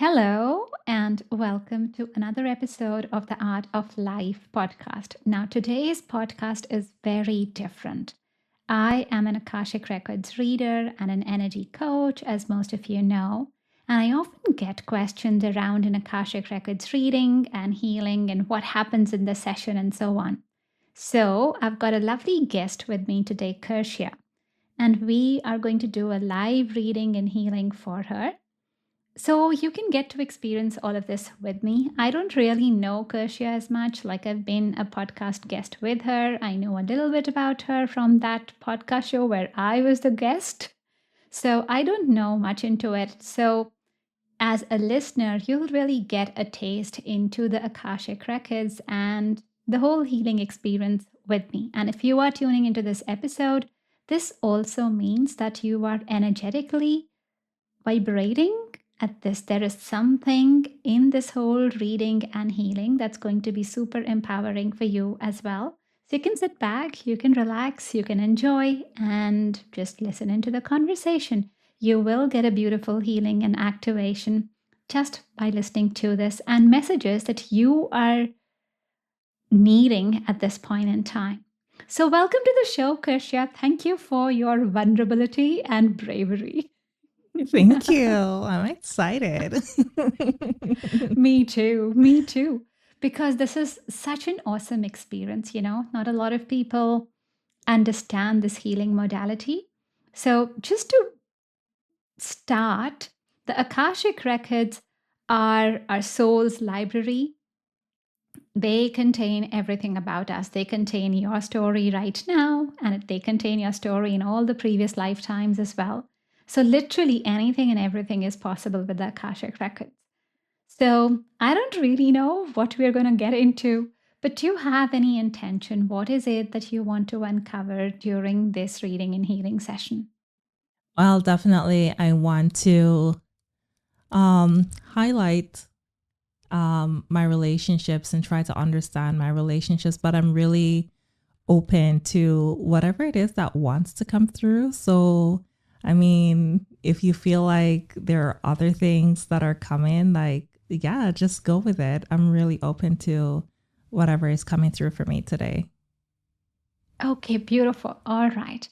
Hello, and welcome to another episode of the Art of Life podcast. Now, today's podcast is very different. I am an Akashic Records reader and an energy coach, as most of you know. And I often get questions around an Akashic Records reading and healing and what happens in the session and so on. So, I've got a lovely guest with me today, Kershia, and we are going to do a live reading and healing for her. So you can get to experience all of this with me. I don't really know Kershia as much. Like I've been a podcast guest with her. I know a little bit about her from that podcast show where I was the guest. So I don't know much into it. So as a listener, you'll really get a taste into the Akashic Records and the whole healing experience with me. And if you are tuning into this episode, this also means that you are energetically vibrating at this. There is something in this whole reading and healing that's going to be super empowering for you as well. So you can sit back, you can relax, you can enjoy, and just listen into the conversation. You will get a beautiful healing and activation just by listening to this and messages that you are needing at this point in time. So, welcome to the show, Kershia. Thank you for your vulnerability and bravery. Thank you. I'm excited. Me too. Me too. Because this is such an awesome experience, Not a lot of people understand this healing modality. So, just to start, the Akashic Records are our soul's library. They contain everything about us. They contain your story right now, and they contain your story in all the previous lifetimes as well. So, literally anything and everything is possible with the Akashic Records. So, I don't really know what we're going to get into, but do you have any intention? What is it that you want to uncover during this reading and healing session? Well, definitely, I want to highlight my relationships and try to understand my relationships, but I'm really open to whatever it is that wants to come through. So, I mean, if you feel like there are other things that are coming, like, yeah, just go with it. I'm really open to whatever is coming through for me today. Okay, beautiful. All right.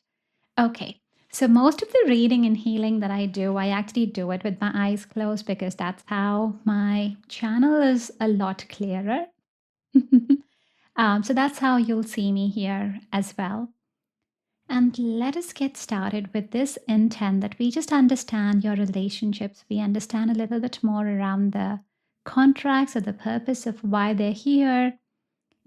Okay. So, most of the reading and healing that I do, I actually do it with my eyes closed because that's how my channel is a lot clearer. So, that's how you'll see me here as well. And let us get started with this intent that we just understand your relationships. We understand a little bit more around the contracts or the purpose of why they're here.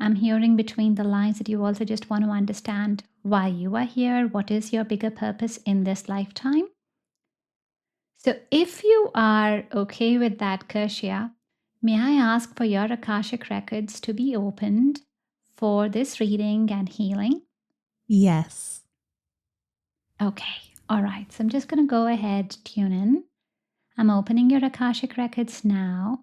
I'm hearing between the lines that you also just want to understand why you are here. What is your bigger purpose in this lifetime? So, if you are okay with that, Kershia, may I ask for your Akashic Records to be opened for this reading and healing? Yes. Okay, all right. So I'm just going to go ahead, tune in. I'm opening your Akashic Records now.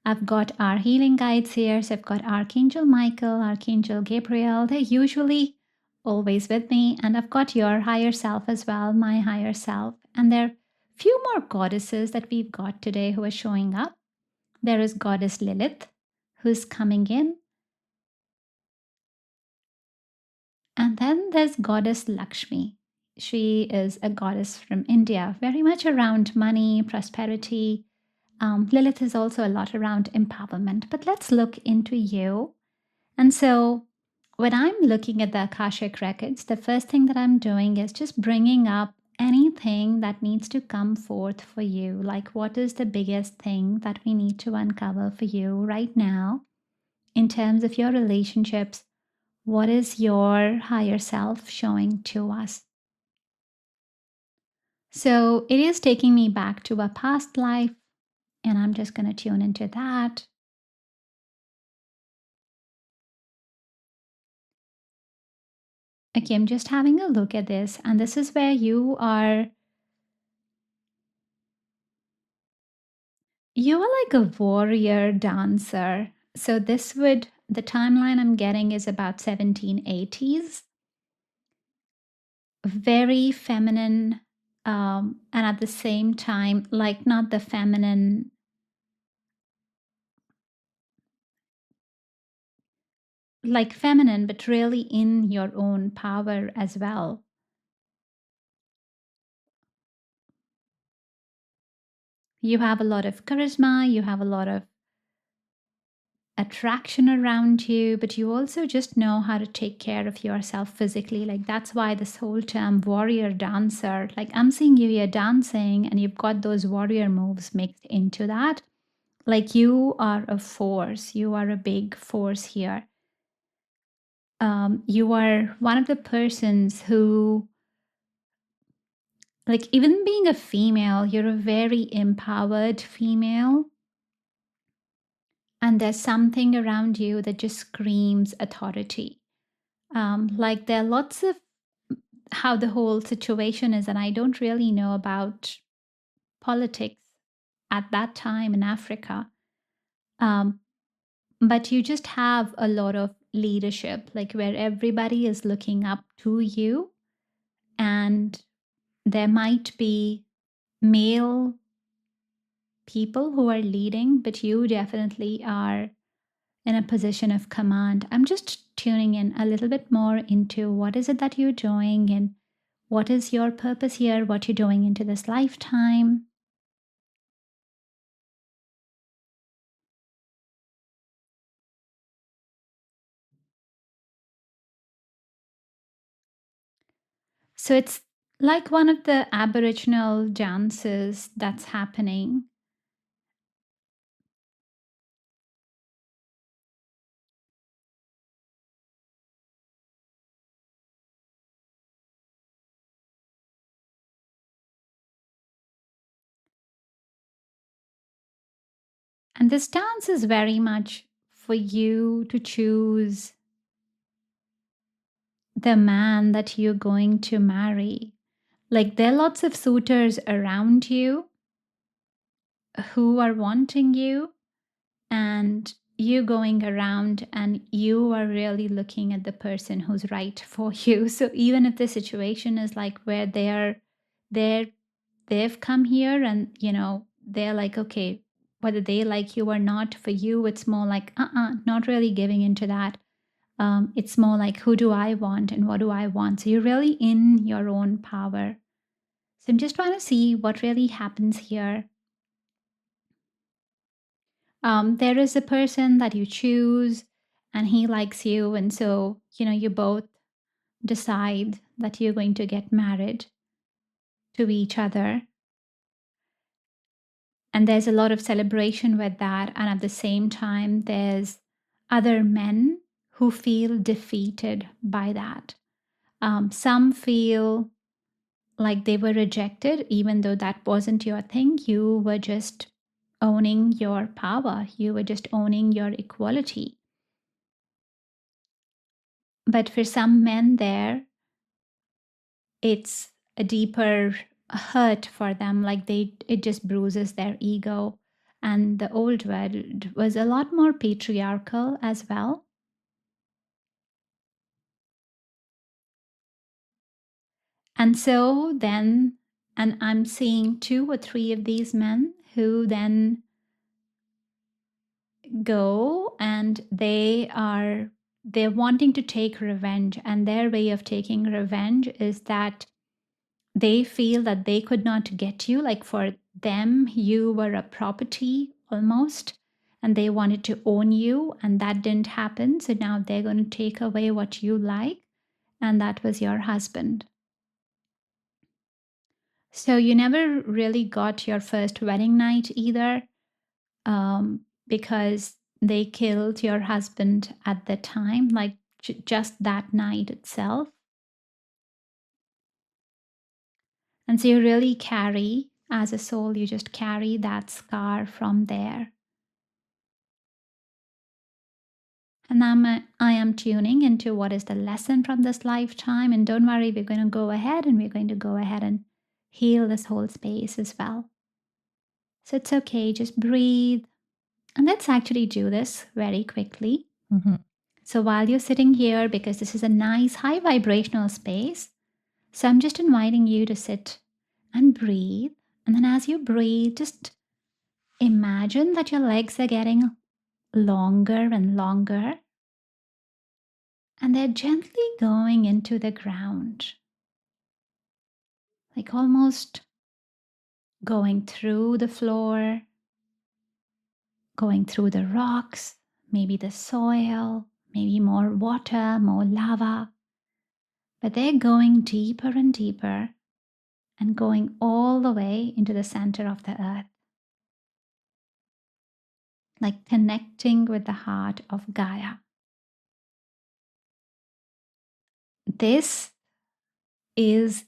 I've got our healing guides here. So I've got Archangel Michael, Archangel Gabriel. They're usually always with me. And I've got your higher self as well, my higher self. And there are a few more goddesses that we've got today who are showing up. There is Goddess Lilith, who's coming in. And then there's Goddess Lakshmi. She is a goddess from India, very much around money, prosperity. Lilith is also a lot around empowerment. But let's look into you. And so when I'm looking at the Akashic Records, the first thing that I'm doing is just bringing up anything that needs to come forth for you. Like, what is the biggest thing that we need to uncover for you right now in terms of your relationships? What is your higher self showing to us? So it is taking me back to a past life, and I'm just going to tune into that. Okay, I'm just having a look at this, and this is where you are like a warrior dancer. So the timeline I'm getting is about 1780s. Very feminine, and at the same time, like not the feminine like feminine, but really in your own power as well. You have a lot of charisma, you have a lot of attraction around you, but you also just know how to take care of yourself physically. Like that's why this whole term warrior dancer, like I'm seeing you here dancing and you've got those warrior moves mixed into that. Like you are a force, you are a big force here. You are one of the persons who, like, even being a female, you're a very empowered female. And there's something around you that just screams authority. Like, there are lots of how the whole situation is, and I don't really know about politics at that time in Africa. Um, but you just have a lot of leadership, like, where everybody is looking up to you, and there might be male people who are leading, but you definitely are in a position of command. I'm just tuning in a little bit more into what is it that you're doing and what is your purpose here, what you're doing into this lifetime. So it's like one of the Aboriginal dances that's happening. And this dance is very much for you to choose the man that you're going to marry. Like there are lots of suitors around you who are wanting you, and you going around and you are really looking at the person who's right for you. So even if the situation is like where they're they've come here and they're like, okay, whether they like you or not, for you it's more like not really giving into that. It's more like, who do I want and what do I want? So you're really in your own power. So I'm just trying to see what really happens here. There is a person that you choose and he likes you, and so you both decide that you're going to get married to each other, and there's a lot of celebration with that. And at the same time, there's other men who feel defeated by that. Some feel like they were rejected, even though that wasn't your thing. You were just owning your power, you were just owning your equality. But for some men, it's a deeper hurt for them. Like it just bruises their ego. And the old world was a lot more patriarchal as well. And so then, and I'm seeing 2 or 3 of these men who then go and they're wanting to take revenge, and their way of taking revenge is that they feel that they could not get you. Like for them, you were a property almost, and they wanted to own you, and that didn't happen. So now they're going to take away what you like, and that was your husband. So you never really got your first wedding night either, because they killed your husband at the time, like just that night itself. And so you really carry, as a soul, you just carry that scar from there. And I am tuning into what is the lesson from this lifetime. And don't worry, we're going to go ahead and heal this whole space as well. So it's okay, just breathe. And let's actually do this very quickly. Mhm. So while you're sitting here, because this is a nice high vibrational space, so I'm just inviting you to sit and breathe. And then as you breathe, just imagine that your legs are getting longer and longer. And they're gently going into the ground, like almost going through the floor, going through the rocks, maybe the soil, maybe more water, more lava. But they're going deeper and deeper and going all the way into the center of the earth, like connecting with the heart of Gaia. This is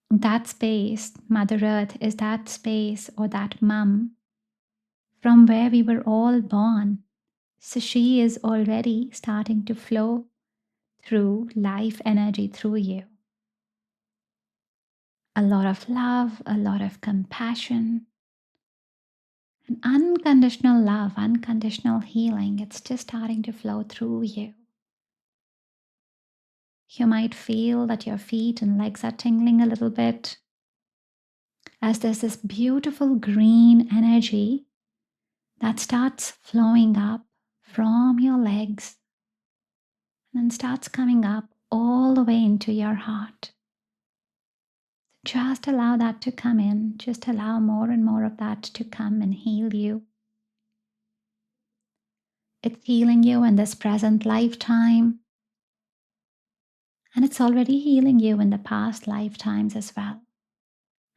that space, Mother Earth is that space or that mum from where we were all born. So she is already starting to flow through life energy through you. A lot of love, a lot of compassion, and unconditional love, unconditional healing. It's just starting to flow through you. You might feel that your feet and legs are tingling a little bit as there's this beautiful green energy that starts flowing up from your legs and then starts coming up all the way into your heart. Just allow that to come in. Just allow more and more of that to come and heal you. It's healing you in this present lifetime. And it's already healing you in the past lifetimes as well.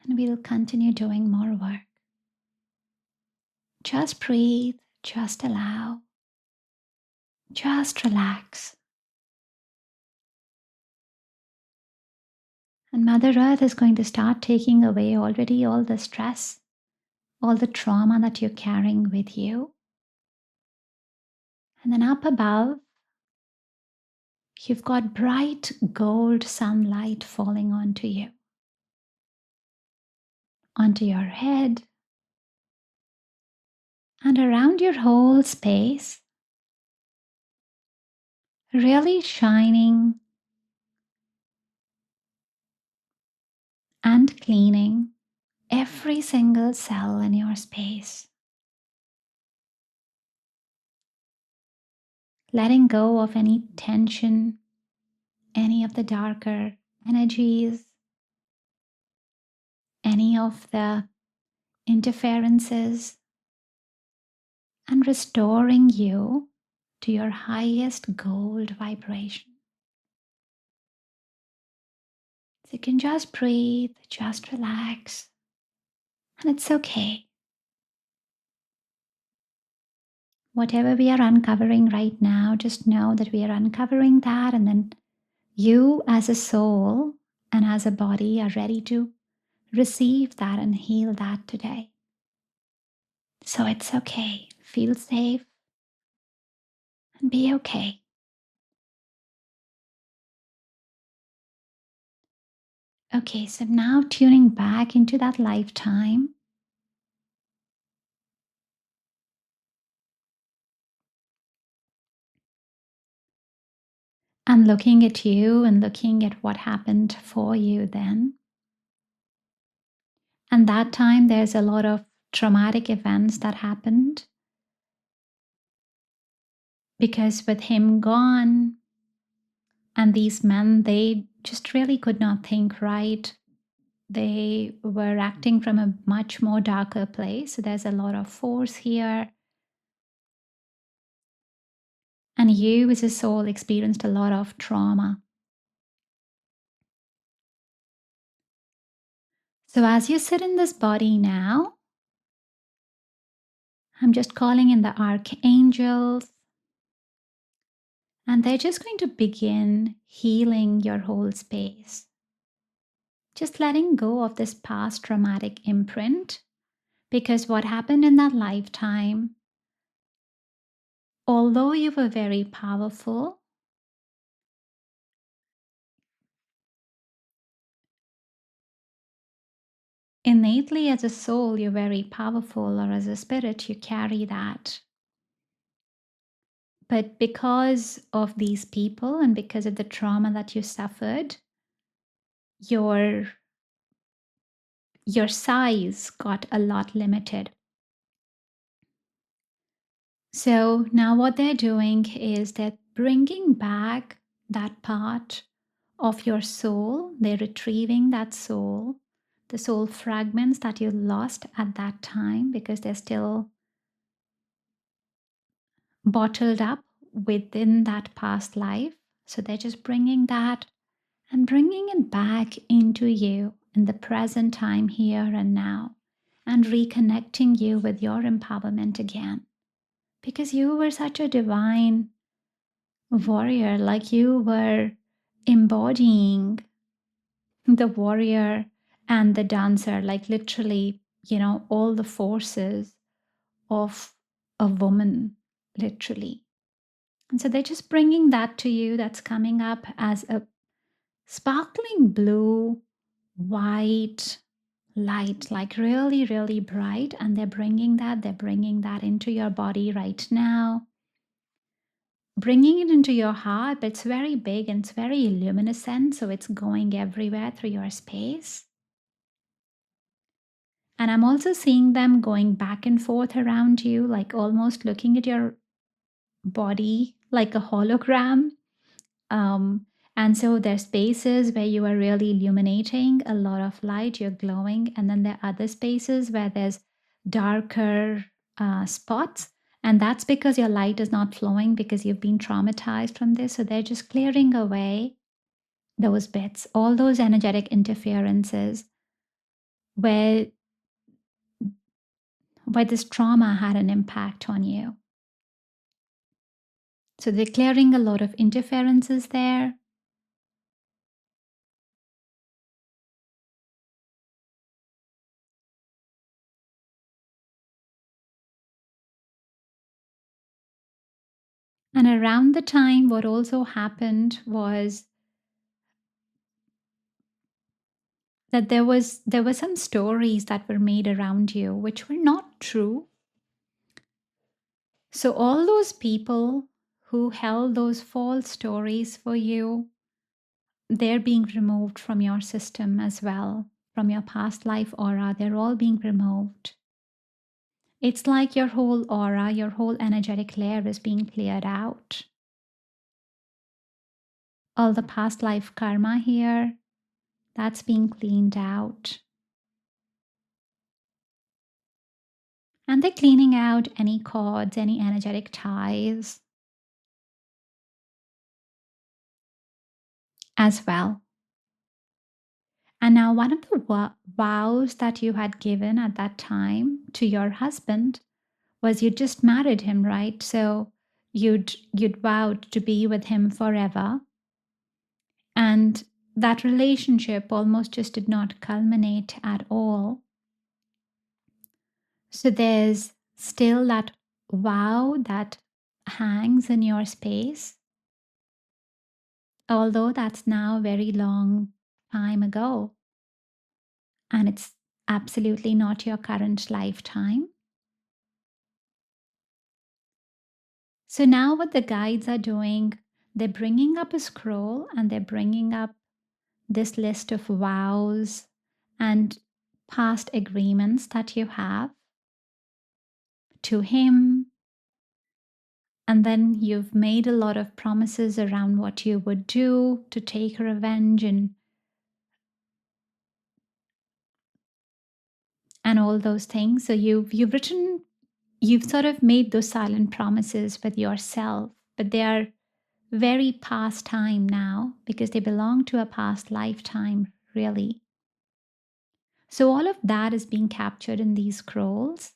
And we'll continue doing more work. Just breathe. Just allow. Just relax. And Mother Earth is going to start taking away already all the stress, all the trauma that you're carrying with you. And then up above, you've got bright gold sunlight falling onto you, onto your head, and around your whole space, really shining and cleaning every single cell in your space. Letting go of any tension, any of the darker energies, any of the interferences, and restoring you to your highest gold vibration. So you can just breathe, just relax, and it's okay. Whatever we are uncovering right now, just know that we are uncovering that, and then you as a soul and as a body are ready to receive that and heal that today. So it's okay. Feel safe and be okay. Okay, so now tuning back into that lifetime. And looking at you and looking at what happened for you then. And that time there's a lot of traumatic events that happened. Because with him gone, and these men, they just really could not think right. They were acting from a much more darker place. So there's a lot of force here. And you as a soul experienced a lot of trauma. So as you sit in this body now, I'm just calling in the archangels. And they're just going to begin healing your whole space. Just letting go of this past traumatic imprint. Because what happened in that lifetime, although you were very powerful, innately as a soul, you're very powerful, or as a spirit, you carry that. But because of these people and because of the trauma that you suffered, your size got a lot limited. So now what they're doing is they're bringing back that part of your soul. They're retrieving that soul, the soul fragments that you lost at that time, because they're still bottled up within that past life. So they're just bringing that and bringing it back into you in the present time, here and now, and reconnecting you with your empowerment again. Because you were such a divine warrior, like you were embodying the warrior and the dancer, like literally, all the forces of a woman, literally. And so they're just bringing that to you. That's coming up as a sparkling blue, white light, like really, really bright. And they're bringing that into your body right now, bringing it into your heart. But it's very big and it's very luminescent. So it's going everywhere through your space. And I'm also seeing them going back and forth around you, like almost looking at your body like a hologram. Um, and so there's spaces where you are really illuminating a lot of light, you're glowing. And then there are other spaces where there's darker spots. And that's because your light is not flowing because you've been traumatized from this. So they're just clearing away those bits, all those energetic interferences where this trauma had an impact on you. So they're clearing a lot of interferences there. And around the time, what also happened was that there were some stories that were made around you which were not true. So all those people who held those false stories for you, they're being removed from your system as well, from your past life aura. They're all being removed. It's like your whole aura, your whole energetic layer is being cleared out. All the past life karma here, that's being cleaned out. And they're cleaning out any cords, any energetic ties as well. And now, one of the vows that you had given at that time to your husband was you just married him, right? So you'd vowed to be with him forever. And that relationship almost just did not culminate at all. So there's still that vow that hangs in your space, although that's now a very long time ago. And it's absolutely not your current lifetime. So now what the guides are doing, they're bringing up a scroll and they're bringing up this list of vows and past agreements that you have to him. And then you've made a lot of promises around what you would do to take revenge and all those things. So you've sort of made those silent promises with yourself, but they are very past time now because they belong to a past lifetime, really. So all of that is being captured in these scrolls.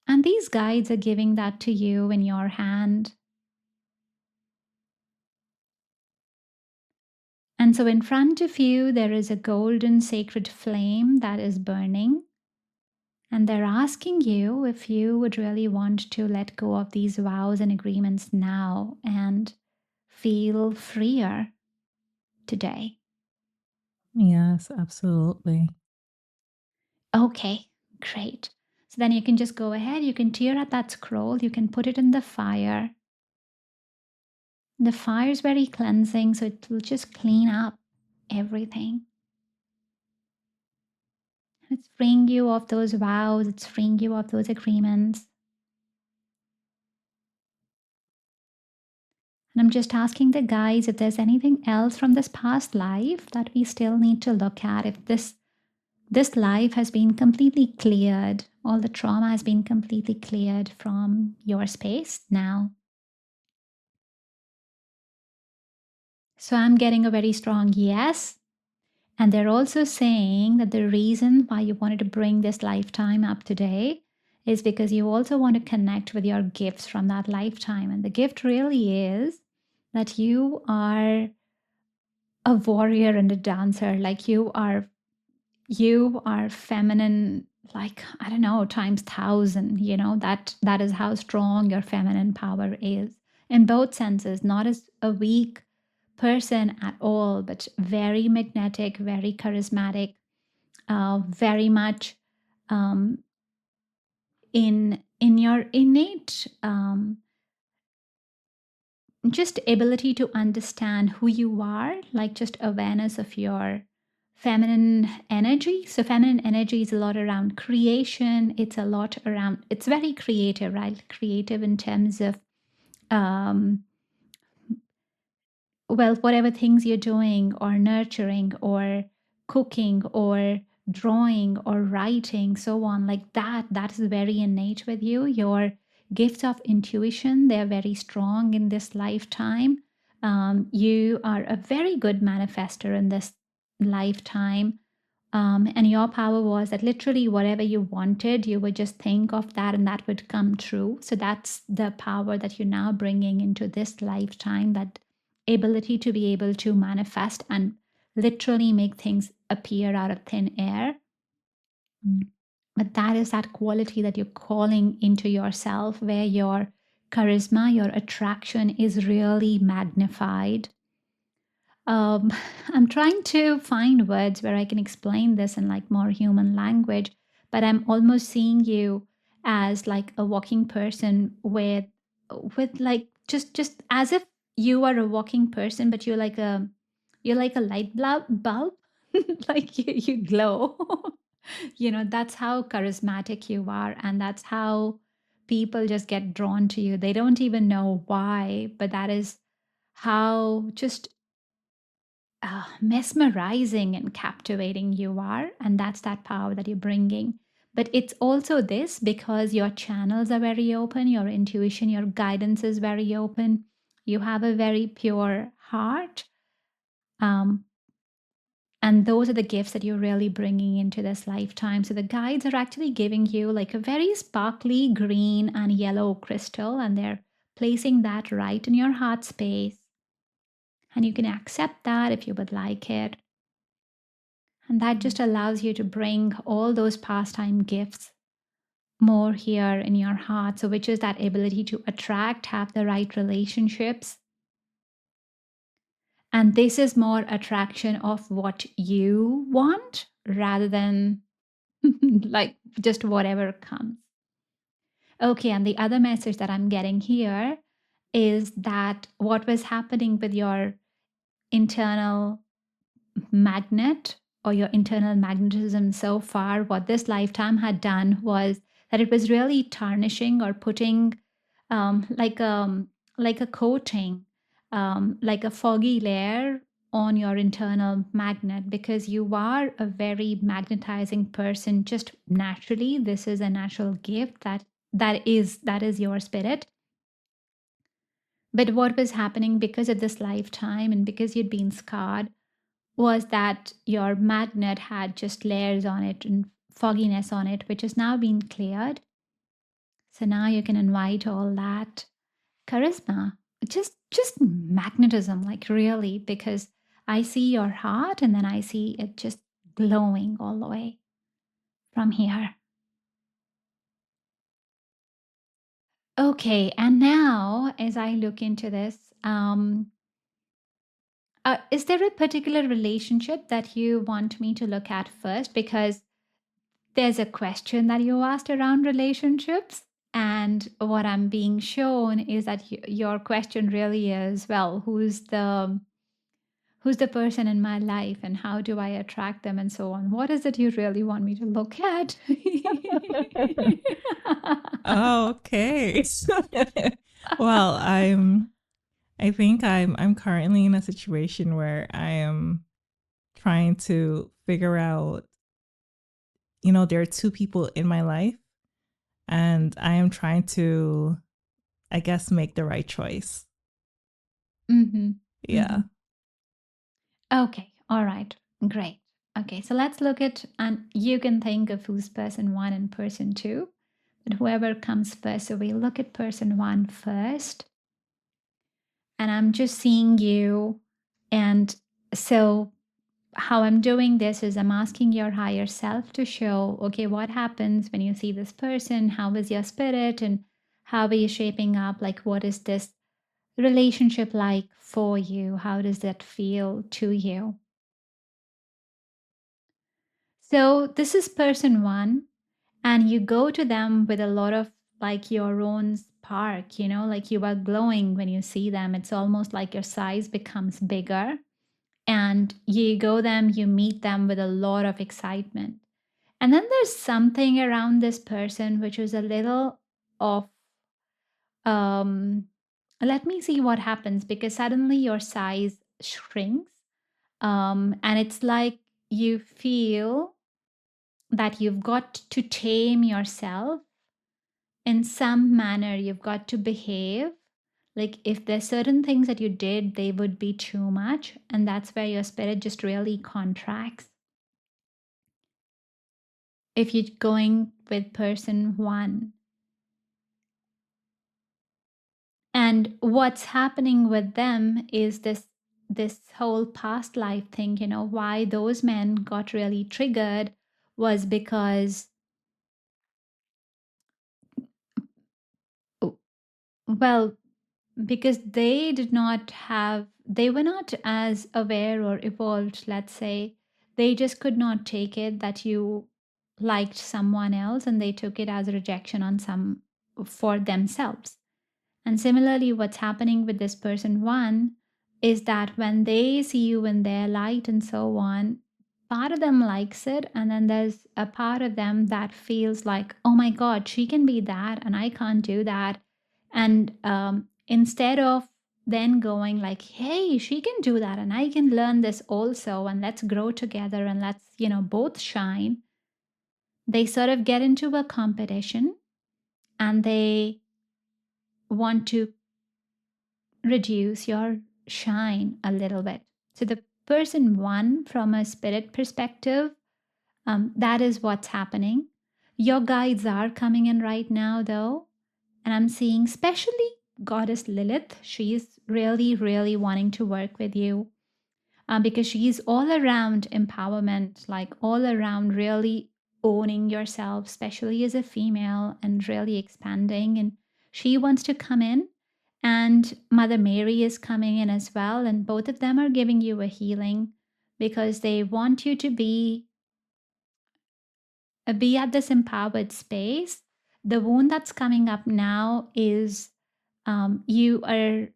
And these guides are giving that to you in your hand. And so in front of you, there is a golden sacred flame that is burning. And they're asking you if you would really want to let go of these vows and agreements now and feel freer today. Yes, absolutely. Okay, great. So then you can just go ahead, you can tear at that scroll, you can put it in the fire. The fire is very cleansing, so it will just clean up everything. It's freeing you of those vows, it's freeing you of those agreements. And I'm just asking the guys if there's anything else from this past life that we still need to look at. If this life has been completely cleared, all the trauma has been completely cleared from your space now. So I'm getting a very strong yes. And they're also saying that the reason why you wanted to bring this lifetime up today is because you also want to connect with your gifts from that lifetime. And the gift really is that you are a warrior and a dancer. Like you are feminine, like, I don't know, times 1,000. That is how strong your feminine power is in both senses, not as a weak person at all, but very magnetic, very charismatic, very much in your innate just ability to understand who you are, like just awareness of your feminine energy. So feminine energy is a lot around creation. It's very creative, right? Creative in terms of um, well, whatever things you're doing or nurturing or cooking or drawing or writing, so on, like that is very innate with you. Your gifts of intuition, they're very strong in this lifetime. You are a very good manifester in this lifetime. And your power was that literally whatever you wanted, you would just think of that and that would come true. So that's the power that you're now bringing into this lifetime, that ability to be able to manifest and literally make things appear out of thin air. But that is that quality that you're calling into yourself, where your charisma, your attraction is really magnified. um, I'm trying to find words where I can explain this in like more human language, but I'm almost seeing you as like a walking person with like just as if you are a walking person, but you're like a light bulb, like you glow. That's how charismatic you are, and that's how people just get drawn to you. They don't even know why, but that is how just mesmerizing and captivating you are. And that's that power that you're bringing. But it's also this because your channels are very open, your intuition, your guidance is very open. You have a very pure heart. Um, and those are the gifts that you're really bringing into this lifetime. So the guides are actually giving you like a very sparkly green and yellow crystal, and they're placing that right in your heart space. And you can accept that if you would like it. And that just allows you to bring all those pastime gifts more here in your heart. So, which is that ability to attract, have the right relationships. And this is more attraction of what you want rather than like just whatever comes. Okay, and the other message that I'm getting here is that what was happening with your internal magnet or your internal magnetism so far, what this lifetime had done was that it was really tarnishing or putting like a coating, like a foggy layer on your internal magnet, because you are a very magnetizing person just naturally. This is a natural gift that is your spirit. But what was happening because of this lifetime and because you'd been scarred was that your magnet had just layers on it and fogginess on it, which has now been cleared. So now you can invite all that charisma, just magnetism, like really, because I see your heart and then I see it just glowing all the way from here. Okay, and now as I look into this, is there a particular relationship that you want me to look at first? Because there's a question that you asked around relationships. And what I'm being shown is that your question really is, well, who's the person in my life and how do I attract them and so on. What is it you really want me to look at? Okay. Well, I think I'm currently in a situation where I am trying to figure out, there are two people in my life, and I am trying to, I guess, make the right choice. Mm-hmm. Yeah. Okay, all right, great. Okay, so let's look at, and you can think of who's person one and person two, but whoever comes first. So we look at person one first, and I'm just seeing you. And so, how I'm doing this is I'm asking your higher self to show, okay, what happens when you see this person? How is your spirit? And how are you shaping up? Like, what is this relationship like for you? How does that feel to you? So this is person one, and you go to them with a lot of like your own spark, like you are glowing when you see them. It's almost like your size becomes bigger, and you go them, you meet them with a lot of excitement. And then there's something around this person which is a little of, um, let me see what happens, because suddenly your size shrinks. And it's like you feel that you've got to tame yourself in some manner. You've got to behave like if there's certain things that you did, they would be too much. And that's where your spirit just really contracts. If you're going with person one. And what's happening with them is this whole past life thing, why those men got really triggered was because, well, because they were not as aware or evolved, let's say. They just could not take it that you liked someone else, and they took it as a rejection on some for themselves. And similarly, what's happening with this person one is that when they see you in their light and so on, part of them likes it. And then there's a part of them that feels like, oh my God, she can be that and I can't do that. And instead of then going like, hey, she can do that and I can learn this also, and let's grow together and let's, both shine, they sort of get into a competition and they want to reduce your shine a little bit. So, the person one, from a spirit perspective, that is what's happening. Your guides are coming in right now, though. And I'm seeing, especially Goddess Lilith, she's really, really wanting to work with you, because she's all around empowerment, like all around really owning yourself, especially as a female, and really expanding. And she wants to come in, and Mother Mary is coming in as well. And both of them are giving you a healing because they want you to be at this empowered space. The wound that's coming up now is, you are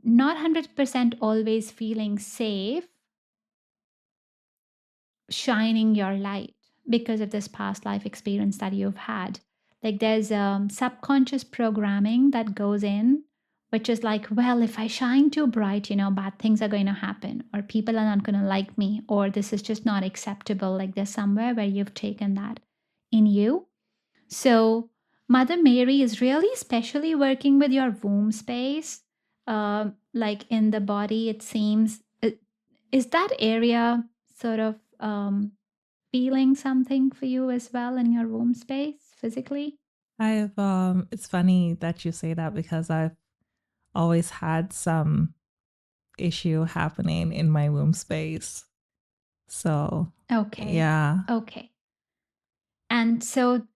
not 100% always feeling safe shining your light because of this past life experience that you've had. Like there's subconscious programming that goes in, which is like, well, if I shine too bright, bad things are going to happen, or people are not going to like me, or this is just not acceptable. Like there's somewhere where you've taken that in you. So Mother Mary is really specially working with your womb space, like in the body. It seems, is that area sort of feeling something for you as well in your womb space physically? It's funny that you say that because I've always had some issue happening in my womb space. So, Okay. yeah. Okay. And so,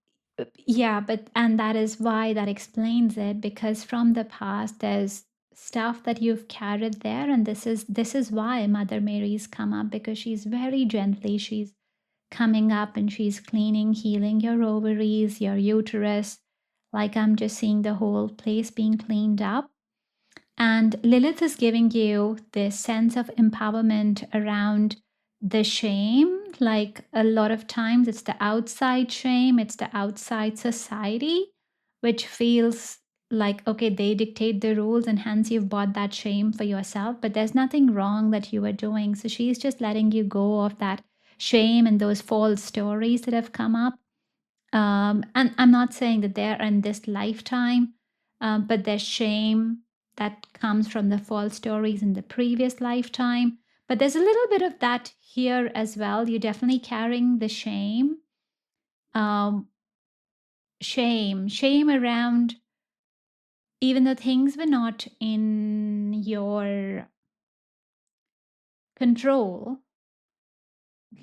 yeah, and that is why that explains it, because from the past there's stuff that you've carried there, and this is why Mother Mary's come up, because she's very gently, she's coming up and she's cleaning, healing your ovaries, your uterus. Like I'm just seeing the whole place being cleaned up. And Lilith is giving you this sense of empowerment around the shame. Like a lot of times it's the outside shame, it's the outside society, which feels like, okay, they dictate the rules and hence you've bought that shame for yourself. But there's nothing wrong that you are doing. So she's just letting you go of that shame and those false stories that have come up. And I'm not saying that they're in this lifetime, but there's shame that comes from the false stories in the previous lifetime. But there's a little bit of that here as well. You're definitely carrying the shame. Shame around, even though things were not in your control,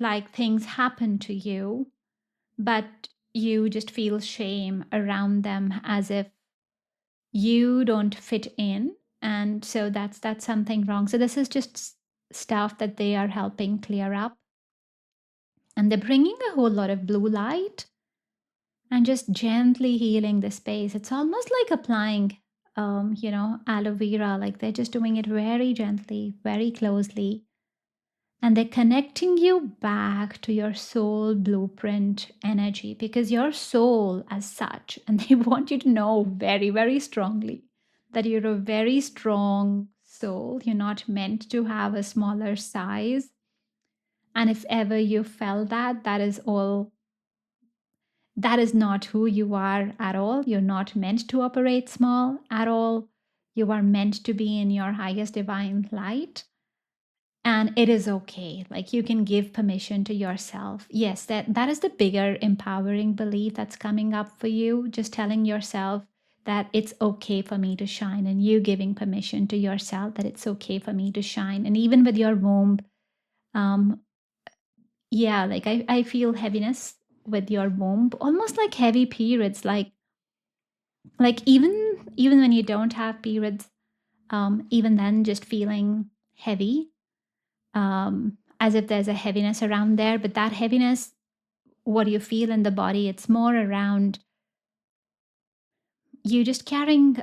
like things happen to you, but you just feel shame around them as if you don't fit in, and so that's something wrong. So this is just stuff that they are helping clear up, and they're bringing a whole lot of blue light and just gently healing the space. It's almost like applying aloe vera. Like they're just doing it very gently, very closely, and they're connecting you back to your soul blueprint energy, because your soul as such, and they want you to know very, very strongly that you're a very strong soul. You're not meant to have a smaller size. And if ever you felt that, that is not who you are at all. You're not meant to operate small at all. You are meant to be in your highest divine light. And it is okay. Like you can give permission to yourself. Yes, that is the bigger empowering belief that's coming up for you. Just telling yourself that it's okay for me to shine, and you giving permission to yourself that it's okay for me to shine. And even with your womb, yeah, like I feel heaviness with your womb, almost like heavy periods, like even when you don't have periods, even then just feeling heavy, as if there's a heaviness around there. But that heaviness, what you feel in the body, it's more around you just carrying.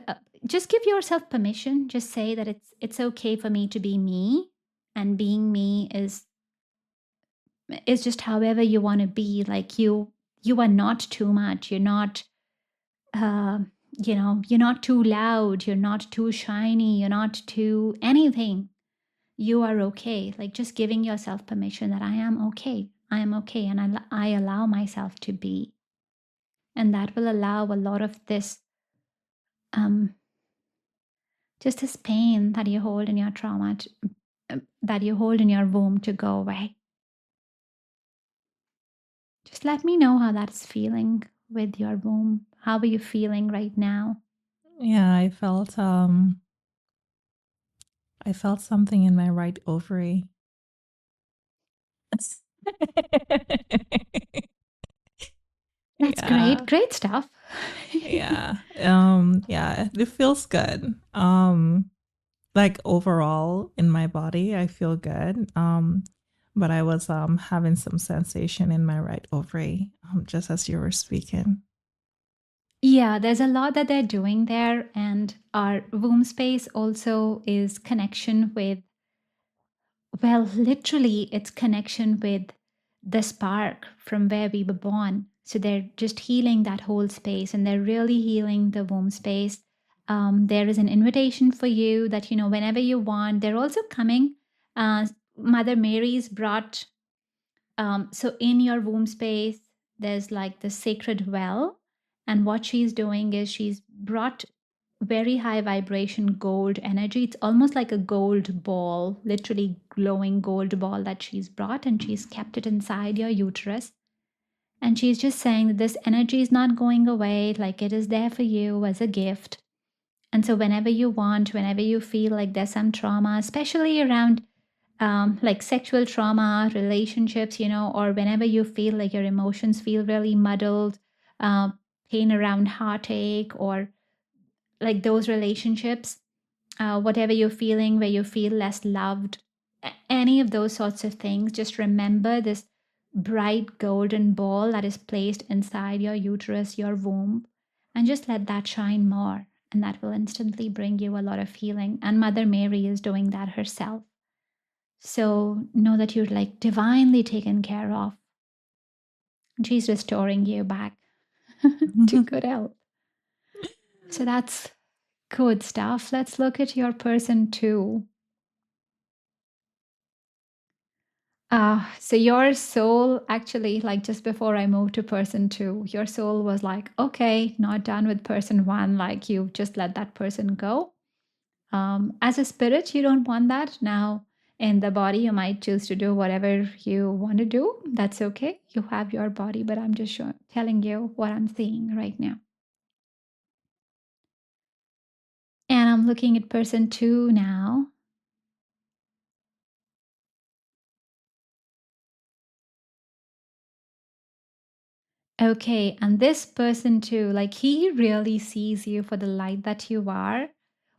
Just give yourself permission. Just say that it's okay for me to be me, and being me is just however you want to be. Like you are not too much. You're not. Uh, you're not too loud. You're not too shiny. You're not too anything. You are okay. Like just giving yourself permission that I am okay. I am okay, and I allow myself to be. And that will allow a lot of this, just this pain that you hold in your trauma, that you hold in your womb, to go away. Just let me know how that's feeling with your womb. How are you feeling right now? Yeah, I felt something in my right ovary. That's Yeah. great. Great stuff. Yeah. Yeah, it feels good. Like overall in my body, I feel good. But I was having some sensation in my right ovary just as you were speaking. Yeah, there's a lot that they're doing there. And our womb space also is connection with, well, literally, it's connection with the spark from where we were born. So they're just healing that whole space, and they're really healing the womb space. There is an invitation for you that, whenever you want, they're also coming. Mother Mary's brought, so in your womb space, there's like the sacred well. And what she's doing is she's brought very high vibration gold energy. It's almost like a gold ball, literally glowing gold ball that she's brought, and she's kept it inside your uterus. And she's just saying that this energy is not going away, like it is there for you as a gift. And so, whenever you want, whenever you feel like there's some trauma, especially around like sexual trauma, relationships, or whenever you feel like your emotions feel really muddled, uh, pain around heartache, or like those relationships, whatever you're feeling, where you feel less loved, any of those sorts of things, just remember this bright golden ball that is placed inside your uterus, your womb, and just let that shine more. and that will instantly bring you a lot of healing. And Mother Mary is doing that herself. So know that you're like divinely taken care of. She's restoring you back to good health. So that's good stuff. Let's look at your person 2. So your soul actually, like just before I moved to person 2, your soul was like, okay, not done with person 1. Like you just let that person go. As a spirit, you don't want that. Now, in the body, you might choose to do whatever you want to do. That's okay. You have your body, but I'm just telling you what I'm seeing right now. And I'm looking at person 2 now. Okay, and this person 2, like he really sees you for the light that you are.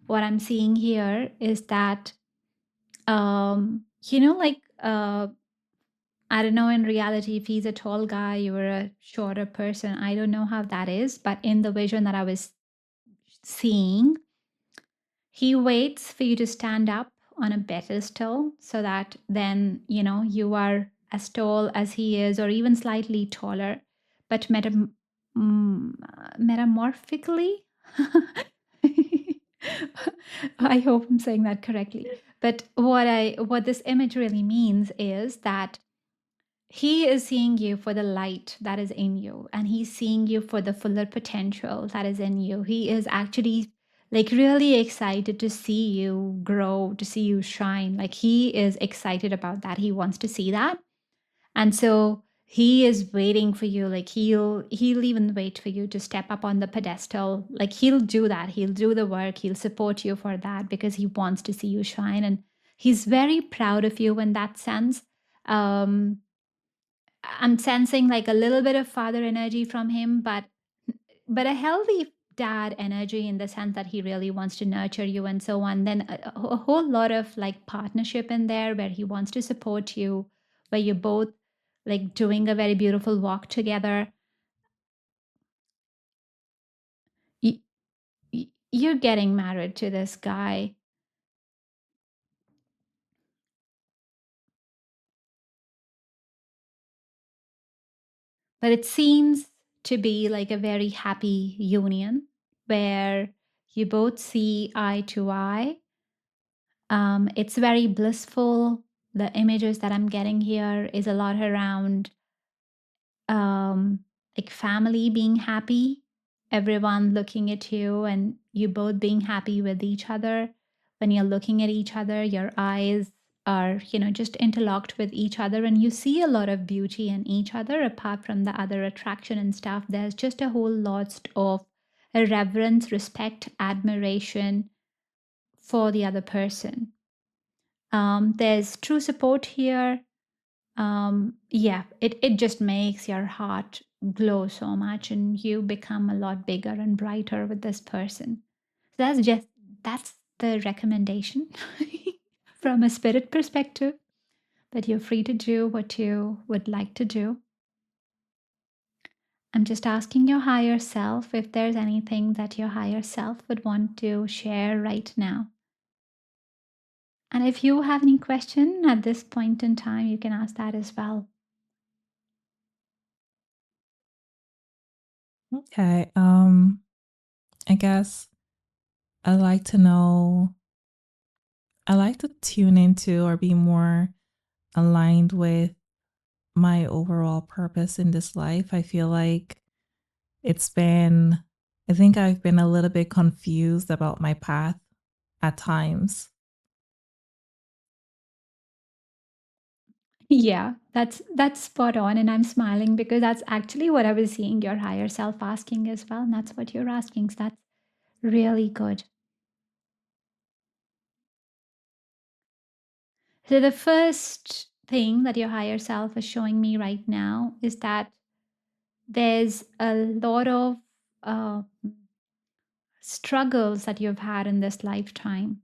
What I'm seeing here is that, like, I don't know in reality if he's a tall guy, you were a shorter person. I don't know how that is, but in the vision that I was seeing, he waits for you to stand up on a pedestal so that then, you are as tall as he is or even slightly taller, but metamorphically. I hope I'm saying that correctly. But what this image really means is that he is seeing you for the light that is in you, and he's seeing you for the fuller potential that is in you. He is actually like really excited to see you grow, to see you shine. Like he is excited about that. He wants to see that. And so he is waiting for you. Like he'll even wait for you to step up on the pedestal. Like he'll do that. He'll do the work. He'll support you for that because he wants to see you shine. And he's very proud of you in that sense. I'm sensing like a little bit of father energy from him, but a healthy dad energy in the sense that he really wants to nurture you and so on. Then a whole lot of like partnership in there where he wants to support you, where you're both like doing a very beautiful walk together. You, you're getting married to this guy, but it seems to be like a very happy union where you both see eye to eye. It's very blissful. The images that I'm getting here is a lot around um, like family being happy, everyone looking at you, and you both being happy with each other. When you're looking at each other, your eyes are, just interlocked with each other, and you see a lot of beauty in each other apart from the other attraction and stuff. There's just a whole lot of reverence, respect, admiration for the other person. There's true support here. Yeah, it just makes your heart glow so much and you become a lot bigger and brighter with this person. So that's the recommendation from a spirit perspective, but you're free to do what you would like to do. I'm just asking your higher self if there's anything that your higher self would want to share right now. And if you have any question at this point in time, you can ask that as well. Okay. I guess I like to know, I like to tune into or be more aligned with my overall purpose in this life. I feel like it's been, I think I've been a little bit confused about my path at times. Yeah, that's spot on, and I'm smiling because that's actually what I was seeing your higher self asking as well, and that's what you're asking. So that's really good. So the first thing that your higher self is showing me right now is that there's a lot of uh, struggles that you've had in this lifetime.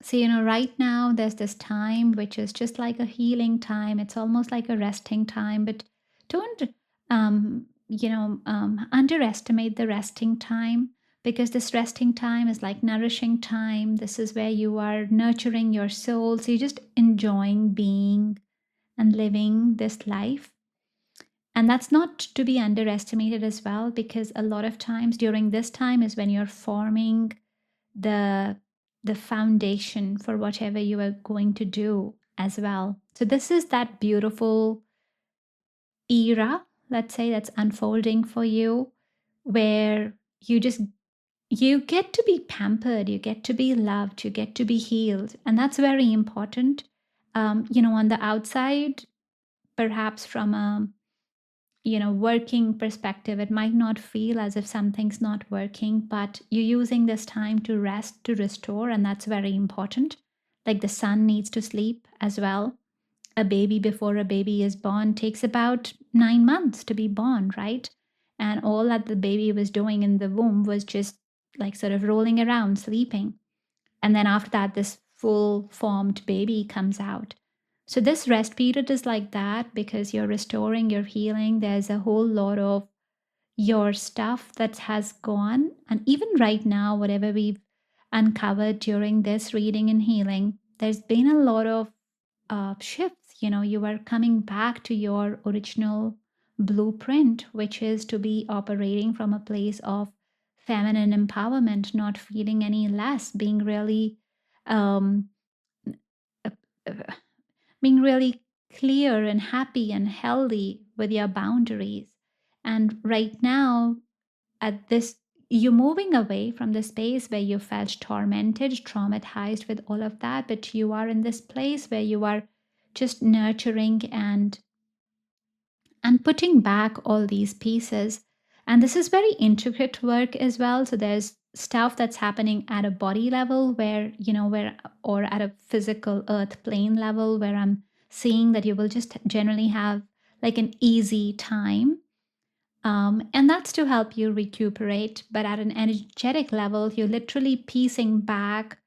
So, right now there's this time which is just like a healing time. It's almost like a resting time, but don't, underestimate the resting time because this resting time is like nourishing time. This is where you are nurturing your soul. So you're just enjoying being and living this life. And that's not to be underestimated as well, because a lot of times during this time is when you're forming the foundation for whatever you are going to do as well. So this is that beautiful era, let's say, that's unfolding for you, where you get to be pampered, you get to be loved, you get to be healed, and that's very important. On the outside, perhaps from a working perspective, it might not feel as if something's not working, but you're using this time to rest, to restore, and that's very important. Like the sun needs to sleep as well. A baby, before a baby is born, takes about 9 months to be born, right? And all that the baby was doing in the womb was just like sort of rolling around, sleeping. And then after that, this full formed baby comes out. So this rest period is like that because you're restoring, you're healing. There's a whole lot of your stuff that has gone. And even right now, whatever we've uncovered during this reading and healing, there's been a lot of shifts. You are coming back to your original blueprint, which is to be operating from a place of feminine empowerment, not feeling any less, um, uh, uh, being really clear and happy and healthy with your boundaries. And right now, at this, you're moving away from the space where you felt tormented, traumatized with all of that, but you are in this place where you are just nurturing and putting back all these pieces. And this is very intricate work as well. So there's stuff that's happening at a body level or at a physical earth plane level, where I'm seeing that you will just generally have like an easy time. And that's to help you recuperate. But at an energetic level, you're literally piecing back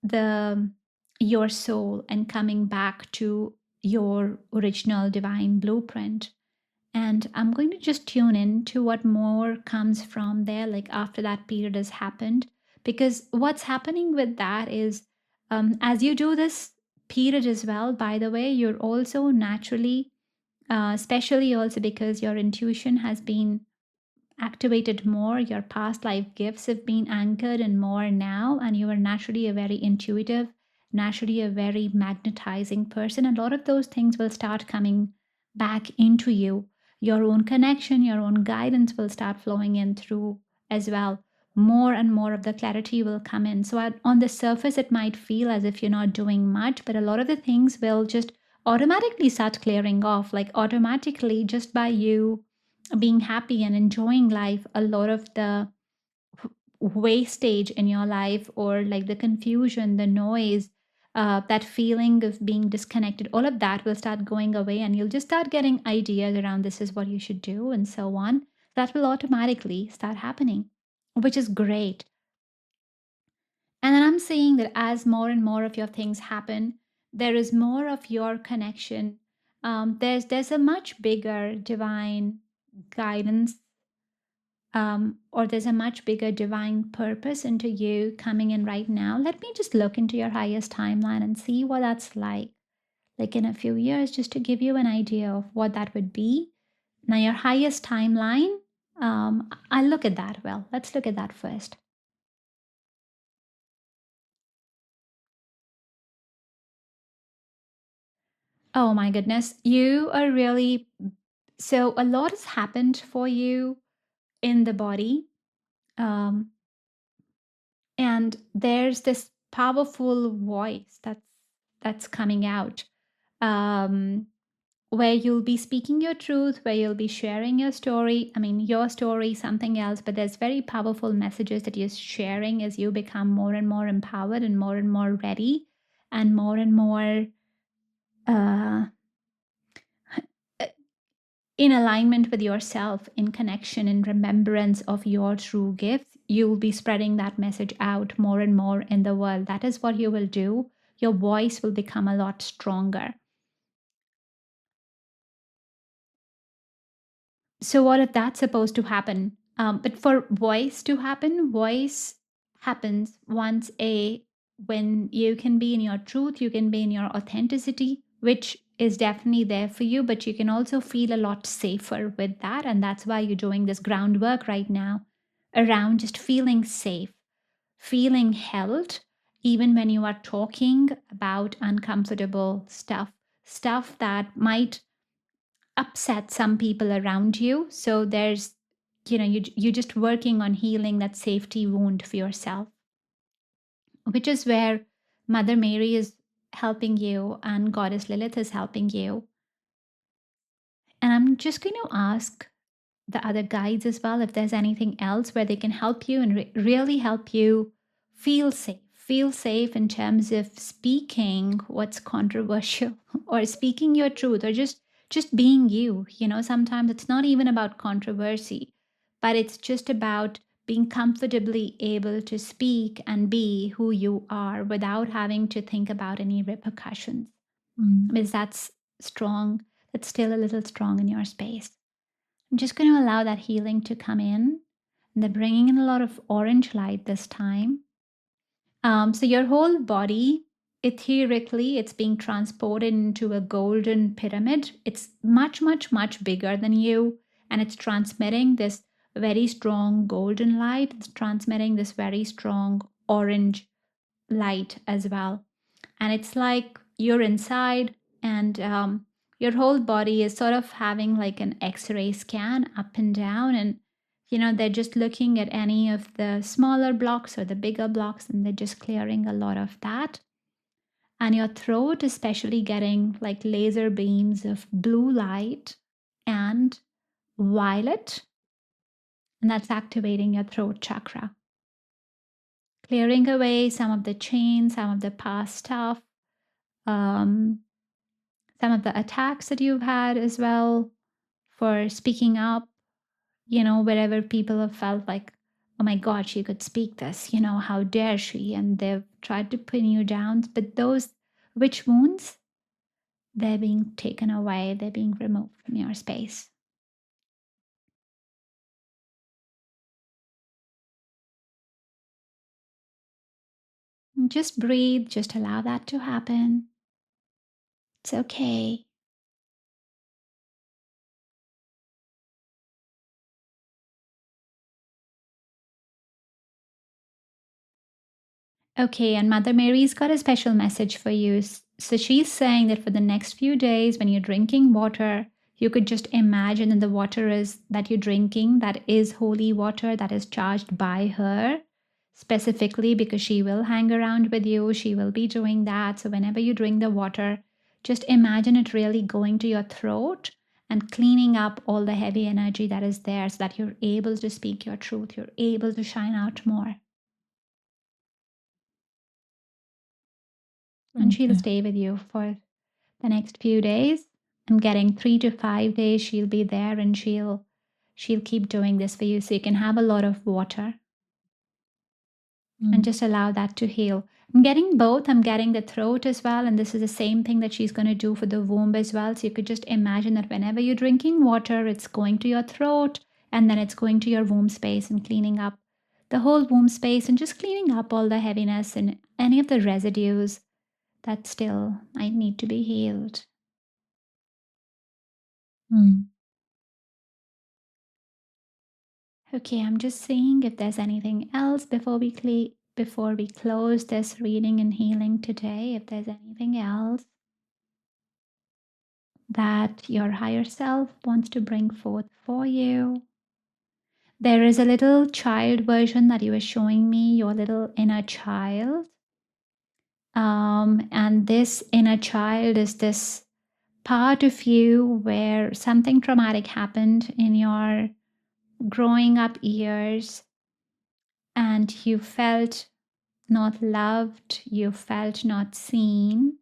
the your soul and coming back to your original divine blueprint. And I'm going to just tune in to what more comes from there, like after that period has happened. Because what's happening with that is, as you do this period as well, by the way, you're also naturally, especially also because your intuition has been activated more, your past life gifts have been anchored in more now, and you are naturally a very intuitive, naturally a very magnetizing person. A lot of those things will start coming back into you. Your own connection, your own guidance will start flowing in through as well. More and more of the clarity will come in. So, on the surface, it might feel as if you're not doing much, but a lot of the things will just automatically start clearing off, like automatically, just by you being happy and enjoying life. A lot of the wastage in your life, or like the confusion, the noise, that feeling of being disconnected, all of that will start going away, and you'll just start getting ideas around this is what you should do and so on. That will automatically start happening, which is great. And then I'm seeing that as more and more of your things happen, there is more of your connection. There's a much bigger divine guidance, or there's a much bigger divine purpose into you coming in right now. Let me just look into your highest timeline and see what that's like in a few years, just to give you an idea of what that would be. Now, your highest timeline, I'll look at that. Well, let's look at that first. Oh my goodness, you are really, so a lot has happened for you in the body. Um, and there's this powerful voice that's coming out, um, where you'll be speaking your truth, where you'll be sharing your story. I mean, your story, something else, but there's very powerful messages that you're sharing as you become more and more empowered and more ready and more uh, in alignment with yourself, in connection, in remembrance of your true gifts. You'll be spreading that message out more and more in the world. That is what you will do. Your voice will become a lot stronger. So, what if that's supposed to happen? But for voice to happen, voice happens when you can be in your truth, you can be in your authenticity, which is definitely there for you, but you can also feel a lot safer with that. And that's why you're doing this groundwork right now around just feeling safe, feeling held, even when you are talking about uncomfortable stuff that might upset some people around you. So there's, you're just working on healing that safety wound for yourself, which is where Mother Mary is helping you and Goddess Lilith is helping you. And I'm just going to ask the other guides as well if there's anything else where they can help you and really help you feel safe. Feel safe in terms of speaking what's controversial or speaking your truth or just being you. Sometimes it's not even about controversy, but it's just about being comfortably able to speak and be who you are without having to think about any repercussions. Because that's strong. That's still a little strong in your space. I'm just going to allow that healing to come in. And they're bringing in a lot of orange light this time. So your whole body, etherically, it's being transported into a golden pyramid. It's much, much, much bigger than you. And it's transmitting this very strong golden light. It's transmitting this very strong orange light as well. And it's like you're inside and your whole body is sort of having like an x-ray scan up and down, and they're just looking at any of the smaller blocks or the bigger blocks, and they're just clearing a lot of that. And your throat especially getting like laser beams of blue light and violet, and that's activating your throat chakra, clearing away some of the chains, some of the past stuff, some of the attacks that you've had as well for speaking up, wherever people have felt like, oh my God, she could speak this, how dare she? And they've tried to pin you down. But those witch wounds, they're being taken away, they're being removed from your space. And just breathe, just allow that to happen. It's okay. Okay, and Mother Mary's got a special message for you. So she's saying that for the next few days, when you're drinking water, you could just imagine that the water that you're drinking, that is holy water, that is charged by her specifically, because she will hang around with you. She will be doing that. So whenever you drink the water, just imagine it really going to your throat and cleaning up all the heavy energy that is there so that you're able to speak your truth. You're able to shine out more. And she'll stay with you for the next few days. I'm getting 3 to 5 days she'll be there, and she'll keep doing this for you so you can have a lot of water and just allow that to heal. I'm getting both. I'm getting the throat as well, and this is the same thing that she's going to do for the womb as well. So you could just imagine that whenever you're drinking water, it's going to your throat and then it's going to your womb space and cleaning up the whole womb space and just cleaning up all the heaviness and any of the residues that still might need to be healed. Okay, I'm just seeing if there's anything else before we close this reading and healing today. If there's anything else that your higher self wants to bring forth for you. There is a little child version that you were showing me, your little inner child. And this inner child is this part of you where something traumatic happened in your growing up years, and you felt not loved, you felt not seen.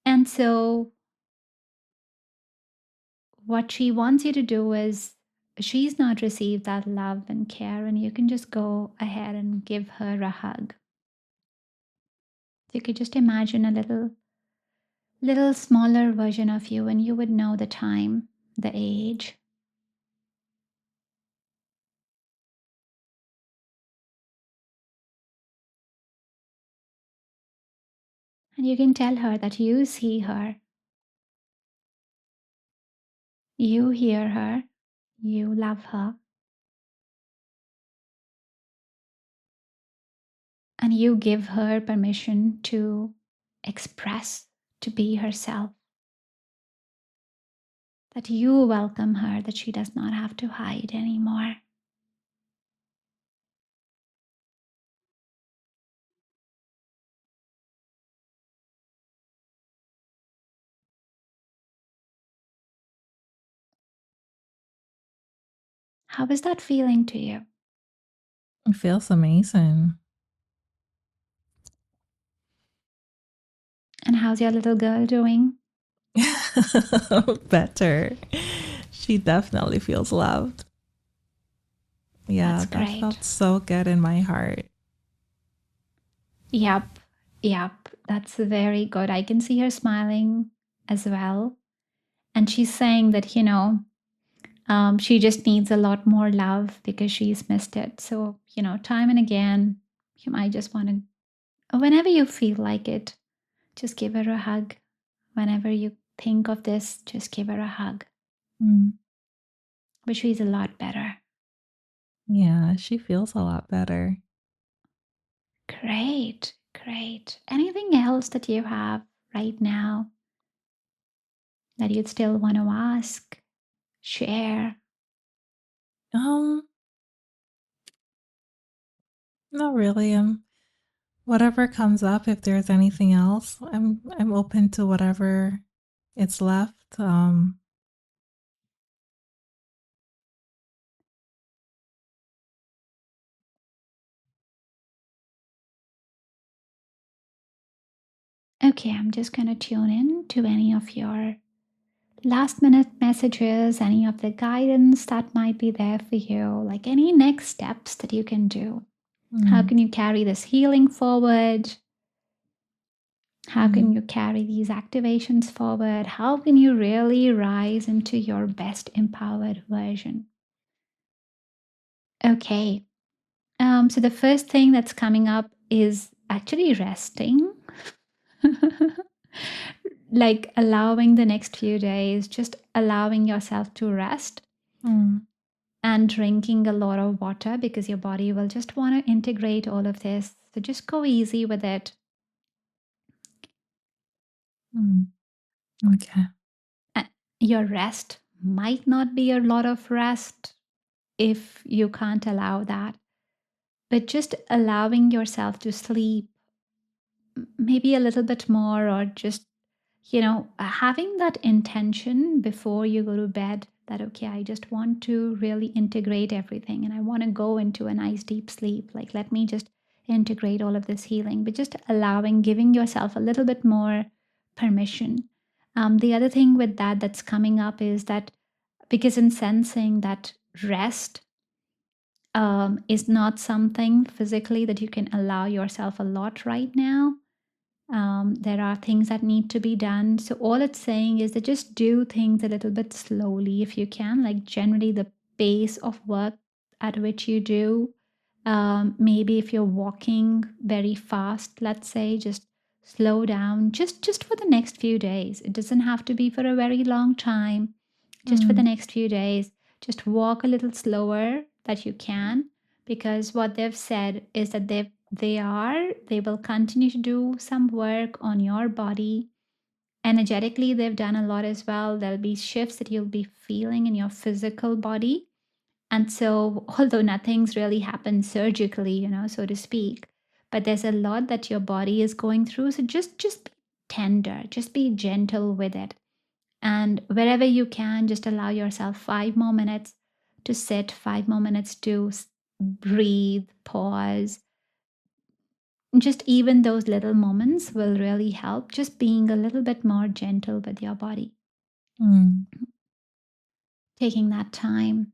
And so what she wants you to do is, she's not received that love and care, and you can just go ahead and give her a hug. You could just imagine a little smaller version of you, and you would know the time, the age. And you can tell her that you see her, you hear her, you love her, and you give her permission to express, to be herself. That you welcome her, that she does not have to hide anymore. How is that feeling to you? It feels amazing. And how's your little girl doing? Better. She definitely feels loved. Yeah, That's that great. felt so good in my heart. Yep, that's very good. I can see her smiling as well. And she's saying that, she just needs a lot more love because she's missed it. So, time and again, you might just want to, whenever you feel like it, just give her a hug. Whenever you think of this, just give her a hug. But she's a lot better. Yeah, she feels a lot better. Great. Anything else that you have right now that you'd still want to ask, share? Not really. Whatever comes up, if there's anything else, I'm open to whatever it's left. Okay, I'm just going to tune in to any of your last minute messages, any of the guidance that might be there for you, like any next steps that you can do. How can you carry this healing forward? How can you carry these activations forward? How can you really rise into your best empowered version? Okay. So the first thing that's coming up is actually resting. Like allowing the next few days, just allowing yourself to rest and drinking a lot of water because your body will just want to integrate all of this. So just go easy with it. Okay. Your rest might not be a lot of rest if you can't allow that, but just allowing yourself to sleep maybe a little bit more, or just having that intention before you go to bed that, okay, I just want to really integrate everything and I want to go into a nice deep sleep. Like, let me just integrate all of this healing, but just allowing, giving yourself a little bit more permission. The other thing with that that's coming up is that because in sensing that rest is not something physically that you can allow yourself a lot right now. There are things that need to be done. So all it's saying is that just do things a little bit slowly if you can. Like generally the pace of work at which you do. Maybe if you're walking very fast, let's say, just slow down just for the next few days. It doesn't have to be for a very long time. Just for the next few days, just walk a little slower that you can, because what they've said is that they will continue to do some work on your body energetically. They've done a lot as well. There'll be shifts that you'll be feeling in your physical body. And so, although nothing's really happened surgically, so to speak, but there's a lot that your body is going through. So just be tender, just be gentle with it. And wherever you can, just allow yourself 5 more minutes to sit, 5 more minutes to breathe, pause. Just even those little moments will really help, just being a little bit more gentle with your body. Taking that time.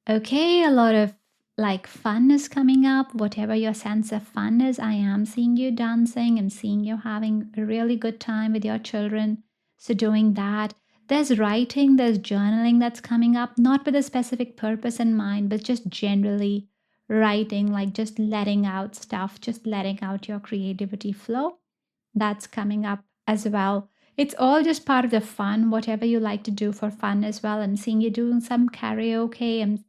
Okay, a lot of like fun is coming up. Whatever your sense of fun is, I am seeing you dancing and seeing you having a really good time with your children. So doing that. There's writing, there's journaling that's coming up, not with a specific purpose in mind, but just generally writing, like just letting out stuff, just letting out your creativity flow. That's coming up as well. It's all just part of the fun, whatever you like to do for fun as well. I'm seeing you doing some karaoke and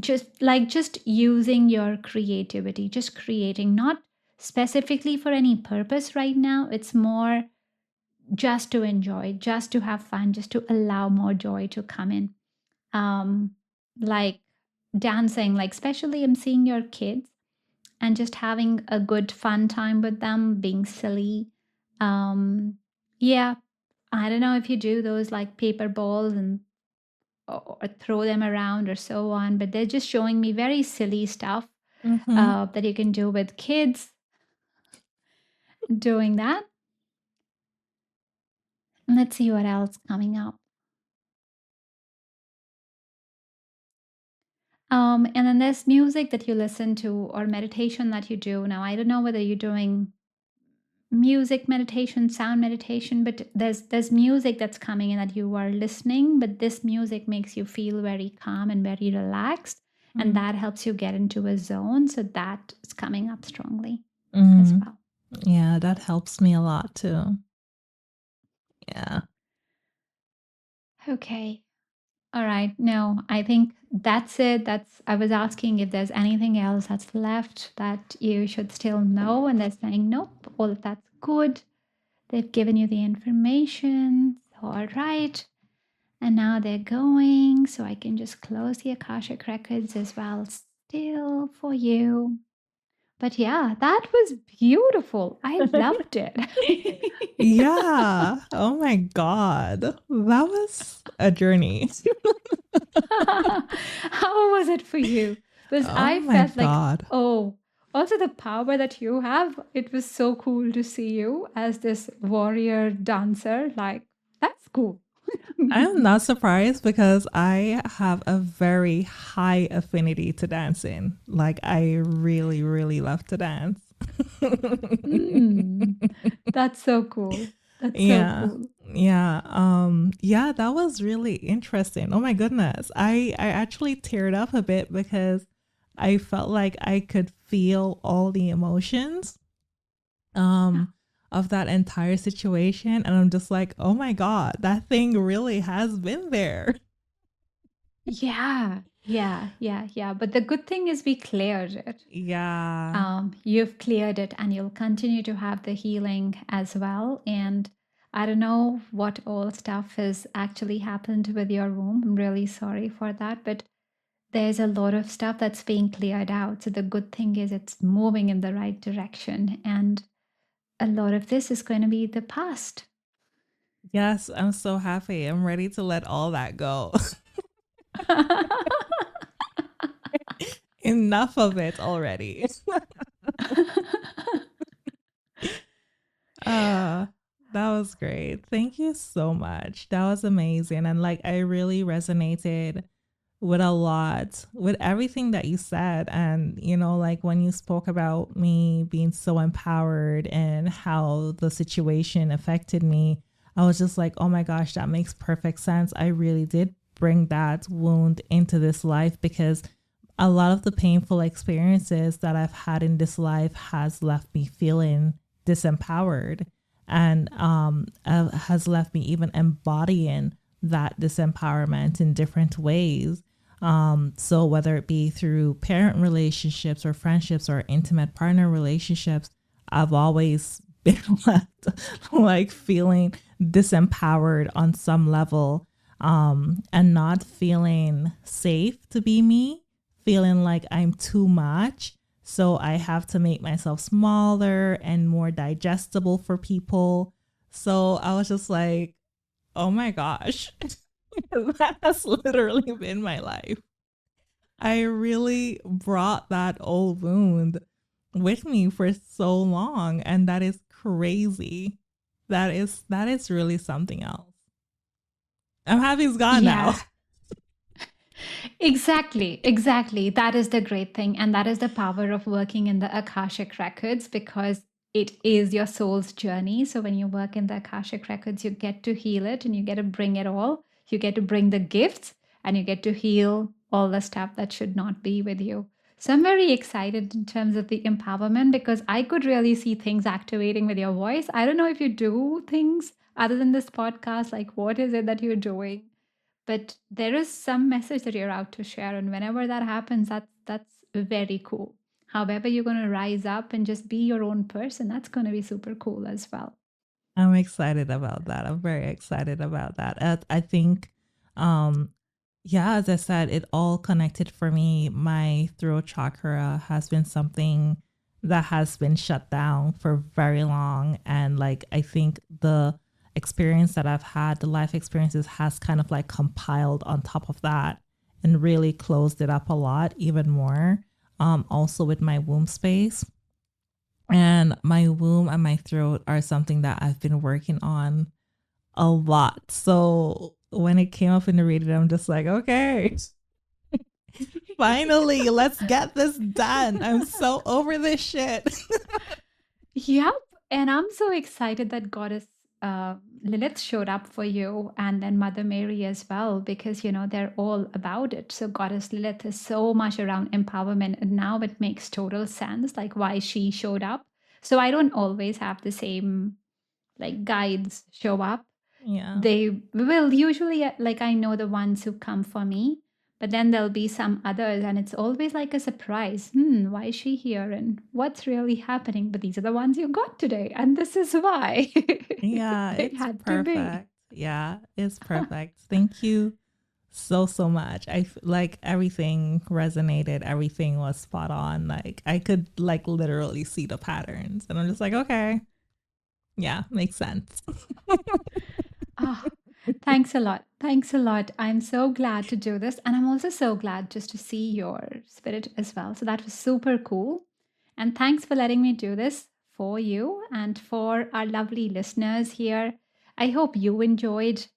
just using your creativity, just creating, not specifically for any purpose right now. It's more just to enjoy, just to have fun, just to allow more joy to come in. Um, like dancing, like especially I'm seeing your kids and just having a good fun time with them, being silly. Um, yeah, I don't know if you do those like paper balls and or throw them around or so on, but they're just showing me very silly stuff Mm-hmm. that you can do with kids doing that. And let's see what else coming up. And then there's music that you listen to or meditation that you do. Now, I don't know whether you're doing music meditation, sound meditation, but there's music that's coming in that you are listening, but this music makes you feel very calm and very relaxed, and that helps you get into a zone. So that is coming up strongly as Mm-hmm. well. Yeah, that helps me a lot too. Yeah. Okay. All right. No, I think that's it. I was asking if there's anything else that's left that you should still know, and they're saying nope, all of that's good. They've given you the information. All right. And now they're going, so I can just close the Akashic Records as well still for you. But yeah, that was beautiful. I loved it. Yeah. Oh my God. That was a journey. How was it for you? Because Oh I my felt like, God. oh, also the power that you have. It was so cool to see you as this warrior dancer. Like, that's cool. I am not surprised because I have a very high affinity to dancing. Like, I really, really love to dance. Mm, that's so cool. That's so Yeah. cool. Yeah, that was really interesting. Oh my goodness. I actually teared up a bit because I felt like I could feel all the emotions of that entire situation, and I'm just like, "Oh my God, that thing really has been there." Yeah, yeah. But the good thing is we cleared it. Yeah. You've cleared it and you'll continue to have the healing as well. And I don't know what all stuff has actually happened with your womb. I'm really sorry for that. But there's a lot of stuff that's being cleared out. So the good thing is it's moving in the right direction. And a lot of this is going to be the past. Yes, I'm so happy. I'm ready to let all that go. Enough of it already. uh that was great. Thank you so much. That was amazing. And like I really resonated with a lot with everything that you said. And like when you spoke about me being so empowered and how the situation affected me, I was just like, oh my gosh, that makes perfect sense. I really did bring that wound into this life because a lot of the painful experiences that I've had in this life has left me feeling disempowered, and has left me even embodying that disempowerment in different ways. So whether it be through parent relationships or friendships or intimate partner relationships, I've always been left like feeling disempowered on some level, and not feeling safe to be me, feeling like I'm too much. So I have to make myself smaller and more digestible for people. So I was just like, oh my gosh, that has literally been my life. I really brought that old wound with me for so long. And that is crazy. That is really something else. I'm happy it's gone now. Yeah, exactly. That is the great thing. And that is the power of working in the Akashic Records because it is your soul's journey. So when you work in the Akashic Records, you get to heal it and you get to bring it all. You get to bring the gifts and you get to heal all the stuff that should not be with you. So I'm very excited in terms of the empowerment because I could really see things activating with your voice. I don't know if you do things other than this podcast, like what is it that you're doing? But there is some message that you're out to share. And whenever that happens, that's very cool. However, you're going to rise up and just be your own person. That's going to be super cool as well. I'm excited about that. I'm very excited about that. I think, um, yeah, as I said, it all connected for me. My throat chakra has been something that has been shut down for very long. And like, I think the experience that I've had, the life experiences, has kind of like compiled on top of that and really closed it up a lot, even more. Also with my womb space. And my womb and my throat are something that I've been working on a lot. So when it came up in the reading, I'm just like, okay, finally, let's get this done. I'm so over this shit. Yep. And I'm so excited that Goddess Lilith showed up for you and then Mother Mary as well, because, they're all about it. So Goddess Lilith is so much around empowerment. And now it makes total sense, like why she showed up. So I don't always have the same like guides show up. Yeah. They will usually, like, I know the ones who come for me, but then there'll be some others, and it's always like a surprise. Why is she here? And what's really happening? But these are the ones you got today, and this is why. Yeah, They it's had to be. perfect. Yeah, it's perfect. Thank you so much. Like everything resonated, everything was spot on. Like I could like literally see the patterns, and I'm just like, okay, yeah, makes sense. Ah, thanks a lot. Thanks a lot. I'm so glad to do this. And I'm also so glad just to see your spirit as well. So that was super cool. And thanks for letting me do this for you and for our lovely listeners here. I hope you enjoyed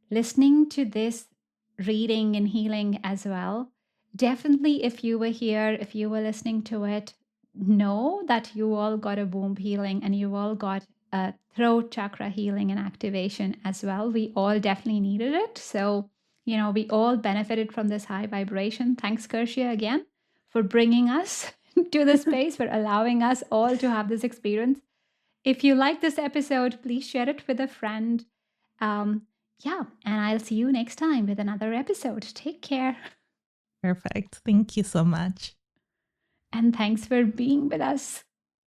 listening to this reading and healing as well. Definitely, if you were here, if you were listening to it, know that you all got a womb healing and you all got a throat chakra healing and activation as well. We all definitely needed it. So, we all benefited from this high vibration. Thanks, Kershia, again, for bringing us to the space, for allowing us all to have this experience. If you like this episode, please share it with a friend. Um, yeah, and I'll see you next time with another episode. Take care. Perfect. Thank you so much. And thanks for being with us.